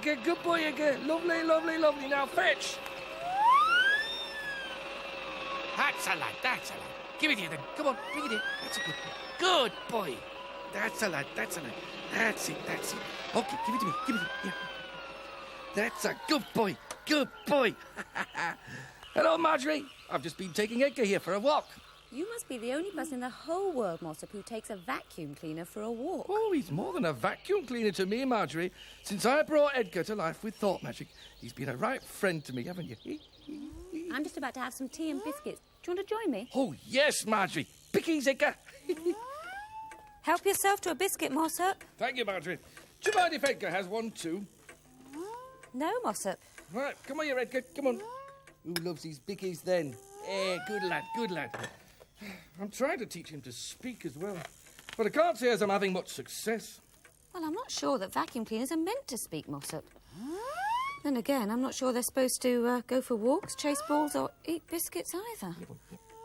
Edgar. Good boy, Edgar. Lovely, lovely, lovely. Now fetch. That's a lad, that's a lad. Give it here then. Come on, bring it here. That's a good boy. Good boy. That's a lad, that's a lad. That's it, that's it. Okay, give it to me, give it to me. Yeah. That's a good boy, good boy. Hello, Marjorie. I've just been taking Edgar here for a walk. You must be the only person in the whole world, Mossop, who takes a vacuum cleaner for a walk. Oh, he's more than a vacuum cleaner to me, Marjorie. Since I brought Edgar to life with thought magic, he's been a right friend to me, haven't you? I'm just about to have some tea and biscuits. Do you want to join me? Oh, yes, Marjorie. Pickies, Edgar. Help yourself to a biscuit, Mossop. Thank you, Marjorie. Do you mind if Edgar has one too? No, Mossop. Right, come on here, Edgar. Come on. Who loves these bickies then? Good lad, good lad. I'm trying to teach him to speak as well, but I can't say as I'm having much success. Well, I'm not sure that vacuum cleaners are meant to speak, Mossop. Then again, I'm not sure they're supposed to go for walks, chase balls or eat biscuits either.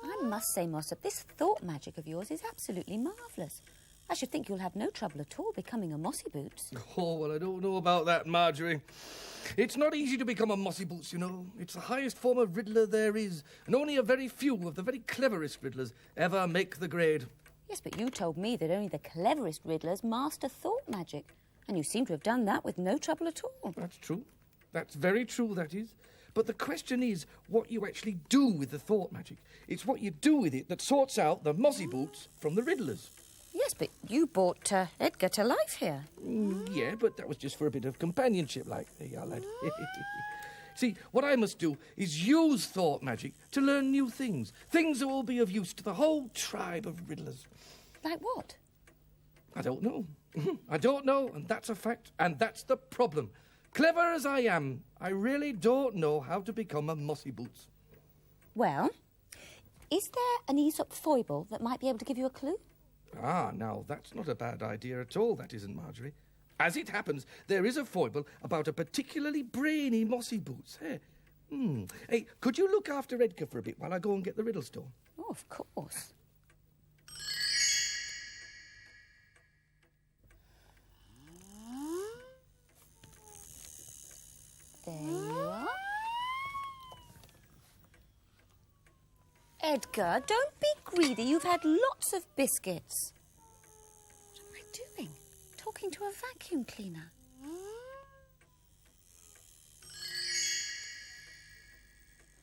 I must say, Mossop, this thought magic of yours is absolutely marvellous. I should think you'll have no trouble at all becoming a Mossy Boots. Oh, well, I don't know about that, Marjorie. It's not easy to become a Mossy Boots, you know. It's the highest form of Riddler there is, and only a very few of the very cleverest Riddlers ever make the grade. Yes, but you told me that only the cleverest Riddlers master thought magic, and you seem to have done that with no trouble at all. That's true. That's very true, that is. But the question is what you actually do with the thought magic. It's what you do with it that sorts out the Mossy Boots from the Riddlers. Yes, but you brought Edgar to life here. Yeah, but that was just for a bit of companionship, like. There you are, lad. See, what I must do is use thought magic to learn new things. Things that will be of use to the whole tribe of Riddlers. Like what? I don't know. I don't know, and that's a fact, and that's the problem. Clever as I am, I really don't know how to become a Mossy Boots. Well, is there an Aesop foible that might be able to give you a clue? Ah, now, that's not a bad idea at all, that isn't, Marjorie. As it happens, there is a foible about a particularly brainy Mossy Boots. Hey, could you look after Edgar for a bit while I go and get the riddle stone? Oh, of course. There you are. Edgar, don't be greedy. You've had lots of biscuits. What am I doing? Talking to a vacuum cleaner.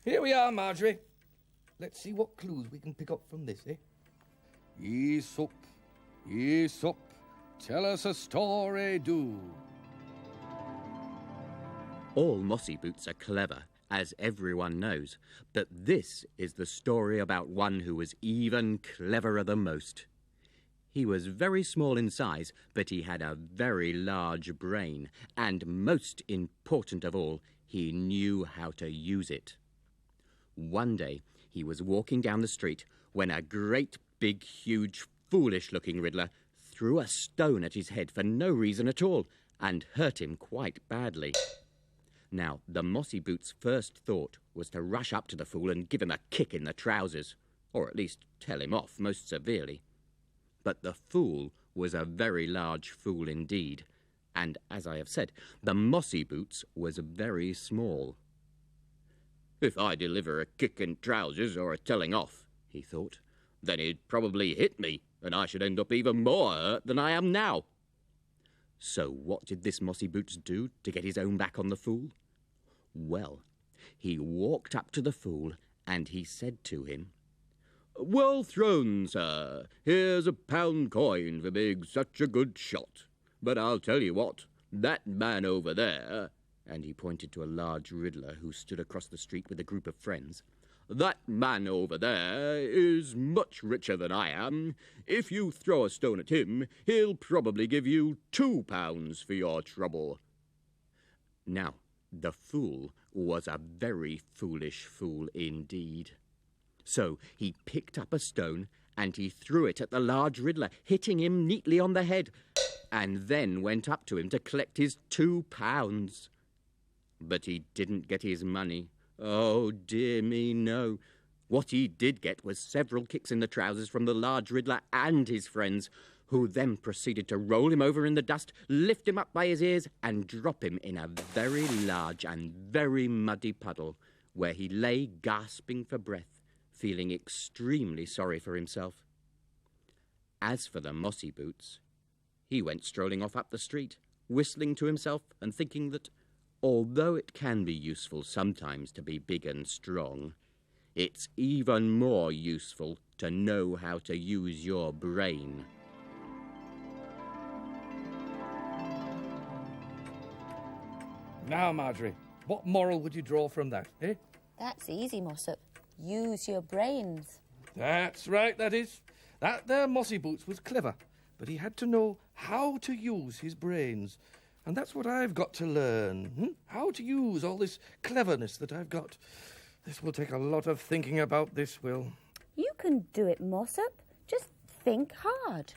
Here we are, Marjorie. Let's see what clues we can pick up from this, eh? Aesop, Aesop, tell us a story, do. All Mossy Boots are clever, as everyone knows, but this is the story about one who was even cleverer than most. He was very small in size, but he had a very large brain, and most important of all, he knew how to use it. One day, he was walking down the street when a great, big, huge, foolish-looking Riddler threw a stone at his head for no reason at all and hurt him quite badly. Now, the Mossy Boots' first thought was to rush up to the fool and give him a kick in the trousers, or at least tell him off most severely. But the fool was a very large fool indeed, and, as I have said, the Mossy Boots was very small. If I deliver a kick in trousers or a telling off, he thought, then he'd probably hit me, and I should end up even more hurt than I am now. So what did this Mossy Boots do to get his own back on the fool? Well, he walked up to the fool and he said to him, "Well thrown, sir. Here's a pound coin for being such a good shot. But I'll tell you what, that man over there," and he pointed to a large Riddler who stood across the street with a group of friends, "that man over there is much richer than I am. If you throw a stone at him, he'll probably give you 2 pounds for your trouble." Now, the fool was a very foolish fool indeed. So he picked up a stone and he threw it at the large Riddler, hitting him neatly on the head, and then went up to him to collect his 2 pounds. But he didn't get his money. Oh, dear me, no. What he did get was several kicks in the trousers from the large Riddler and his friends, who then proceeded to roll him over in the dust, lift him up by his ears, and drop him in a very large and very muddy puddle, where he lay gasping for breath, feeling extremely sorry for himself. As for the mossy boots, he went strolling off up the street, whistling to himself and thinking that, although it can be useful sometimes to be big and strong, it's even more useful to know how to use your brain. Now, Marjorie, what moral would you draw from that, eh? That's easy, Mossop. Use your brains. That's right, that is. That there Mossy Boots was clever, but he had to know how to use his brains. And that's what I've got to learn, how to use all this cleverness that I've got. This will take a lot of thinking about, this will. You can do it, Mossop. Just think hard.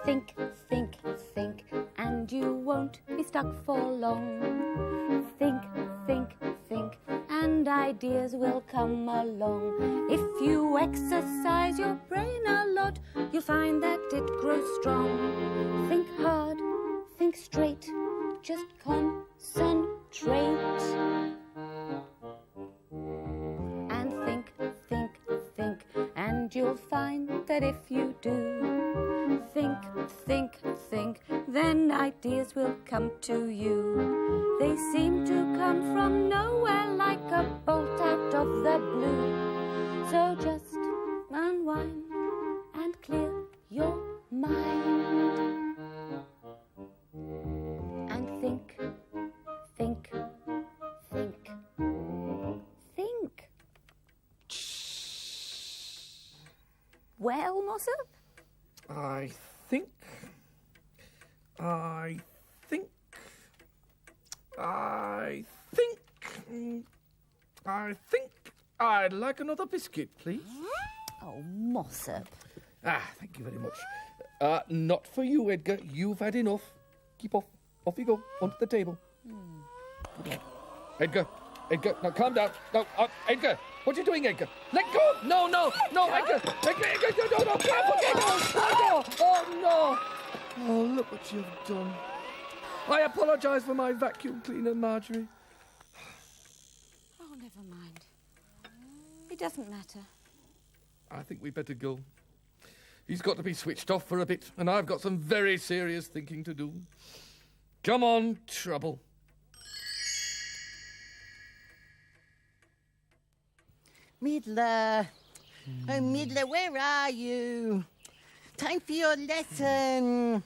Think, think, think, and you won't be stuck for long. Think, think, think, and ideas will come along. If you exercise your brain a lot, you'll find that it grows strong. Think hard, think straight, just concentrate. And think, think, think, and you'll find that if you do think, think, think, then ideas will come to you. They seem to come from nowhere like a bolt out of the blue. So just unwind and clear your mind. And think, think, think, think. Well, Mossop? I think I'd like another biscuit, please. Oh, Mossop. Thank you very much. Not for you, Edgar. You've had enough. Keep off. Off you go, onto the table. Edgar, now calm down. No, Edgar, what are you doing, Edgar? Let go! No, Edgar, no, careful, oh, no! Oh, look what you've done. I apologise for my vacuum cleaner, Marjorie. Oh, never mind. It doesn't matter. I think we'd better go. He's got to be switched off for a bit, and I've got some very serious thinking to do. Come on, Trouble. Middler. Oh, Middler, where are you? Time for your lesson.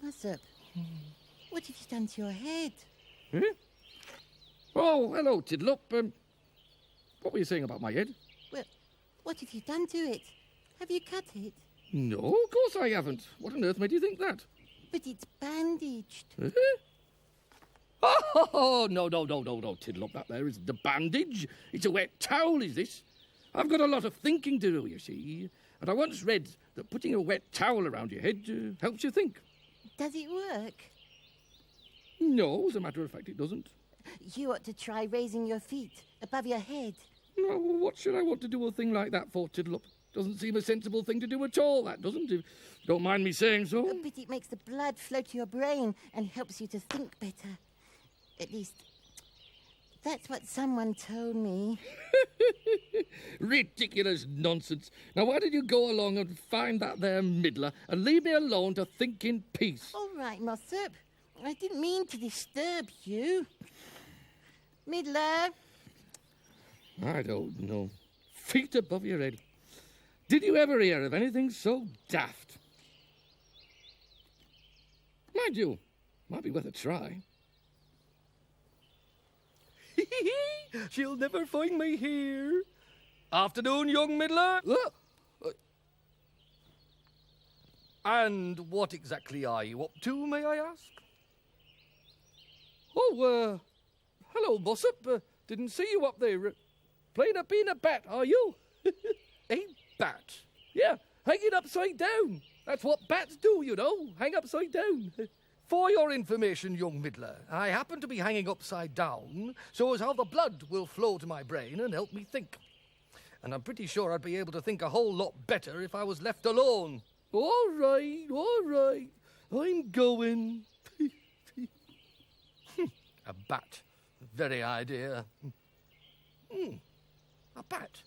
Mossop, what have you done to your head? Oh, hello, Tiddleup. What were you saying about my head? Well, what have you done to it? Have you cut it? No, of course I haven't. What on earth made you think that? But it's bandaged. Oh, no, Tiddleup, that there isn't a bandage. It's a wet towel, is this? I've got a lot of thinking to do, you see. And I once read that putting a wet towel around your head helps you think. Does it work? No, as a matter of fact, it doesn't. You ought to try raising your feet above your head. No, what should I want to do a thing like that for, Tiddleup? Doesn't seem a sensible thing to do at all, that doesn't. If don't mind me saying so. But it makes the blood flow to your brain and helps you to think better. At least, that's what someone told me. Ridiculous nonsense. Now, why did you go along and find that there middler and leave me alone to think in peace? All right, Mossop. I didn't mean to disturb you. Middler. I don't know. Feet above your head. Did you ever hear of anything so daft? Mind you, might be worth a try. She'll never find me here. Afternoon, young middler. And what exactly are you up to, may I ask? Oh, hello, Mossop. Didn't see you up there. Being a bat, are you? A bat? Yeah, hanging upside down. That's what bats do, you know, hang upside down. For your information, young Middler, I happen to be hanging upside down, so as how the blood will flow to my brain and help me think. And I'm pretty sure I'd be able to think a whole lot better if I was left alone. All right, I'm going. A bat. Very idea. A bat.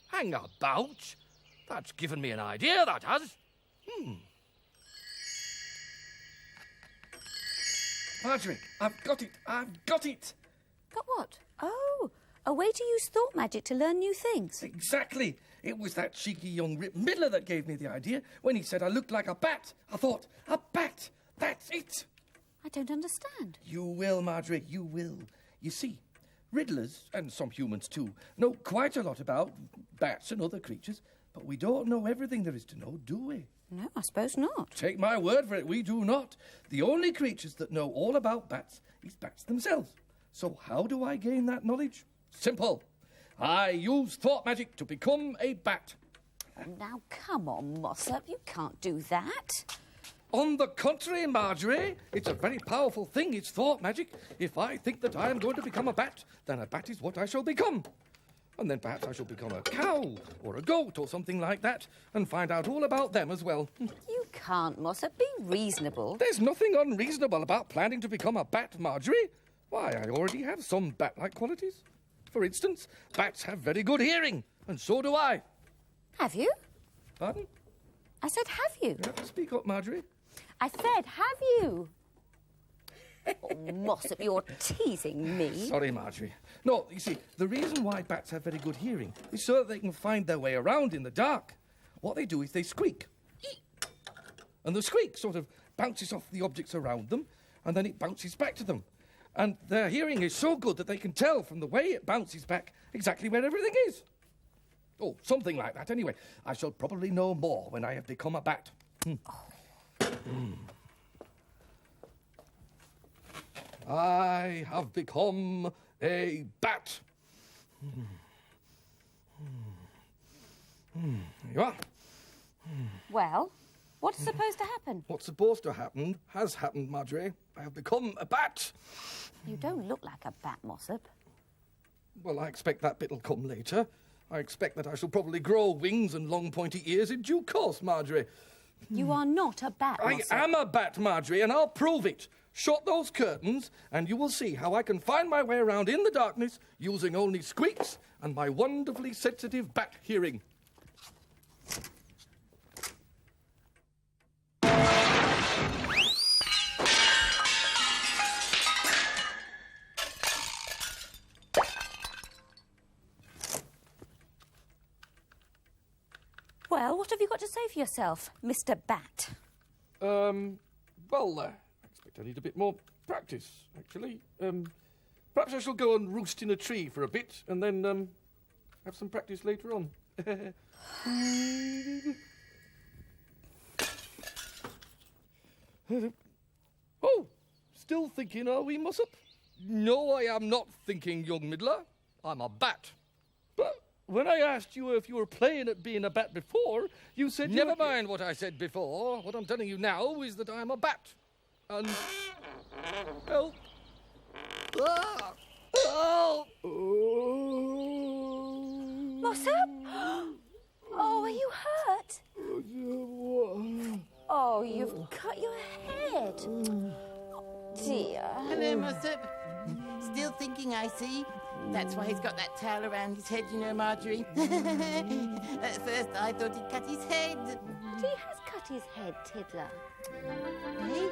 Hang about. That's given me an idea, that has. Marjorie, I've got it. Got what? Oh, a way to use thought magic to learn new things. Exactly. It was that cheeky young Rip Middler that gave me the idea. When he said I looked like a bat, I thought, a bat, that's it. I don't understand. You will, Marjorie, you will. You see, Riddlers, and some humans too, know quite a lot about bats and other creatures, but we don't know everything there is to know, do we? No, I suppose not. Take my word for it, we do not. The only creatures that know all about bats is bats themselves. So how do I gain that knowledge? Simple. I use thought magic to become a bat. Now, come on, Mossop, you can't do that. On the contrary, Marjorie, it's a very powerful thing. It's thought magic. If I think that I am going to become a bat, then a bat is what I shall become. And then perhaps I shall become a cow or a goat or something like that and find out all about them as well. You can't, Mossop. Be reasonable. There's nothing unreasonable about planning to become a bat, Marjorie. Why, I already have some bat-like qualities. For instance, bats have very good hearing, and so do I. Have you? Pardon? I said, have you? You have to speak up, Marjorie. I said, have you? Oh, Mossop, you're teasing me. Sorry, Marjorie. No, you see, the reason why bats have very good hearing is so that they can find their way around in the dark. What they do is they squeak. And the squeak sort of bounces off the objects around them, and then it bounces back to them. And their hearing is so good that they can tell from the way it bounces back exactly where everything is. Oh, something like that. Anyway, I shall probably know more when I have become a bat. I have become a bat. There you are. Well, what's supposed to happen? What's supposed to happen has happened, Marjorie. I have become a bat. You don't look like a bat, Mossop. Well, I expect that bit'll come later. I expect that I shall probably grow wings and long pointy ears in due course, Marjorie. You are not a bat, Mossop. I am a bat, Marjorie, and I'll prove it. Shut those curtains, and you will see how I can find my way around in the darkness using only squeaks and my wonderfully sensitive bat hearing. Well, what have you got to say for yourself, Mr. Bat? Well, I expect I need a bit more practice, actually. Perhaps I shall go and roost in a tree for a bit, and then, have some practice later on. Oh, still thinking, are we, Mossop? No, I am not thinking, young Middler. I'm a bat. But when I asked you if you were playing at being a bat before, you said Never mind what I said before. What I'm telling you now is that I'm a bat. And... help. Ah! Help! Mossop? Oh, are you hurt? Oh, you've cut your head. Oh, dear. Hello, Mossop. Still thinking, I see. That's why he's got that towel around his head, you know, Marjorie. At first, I thought he'd cut his head. But he has cut his head, Tiddler. Hey?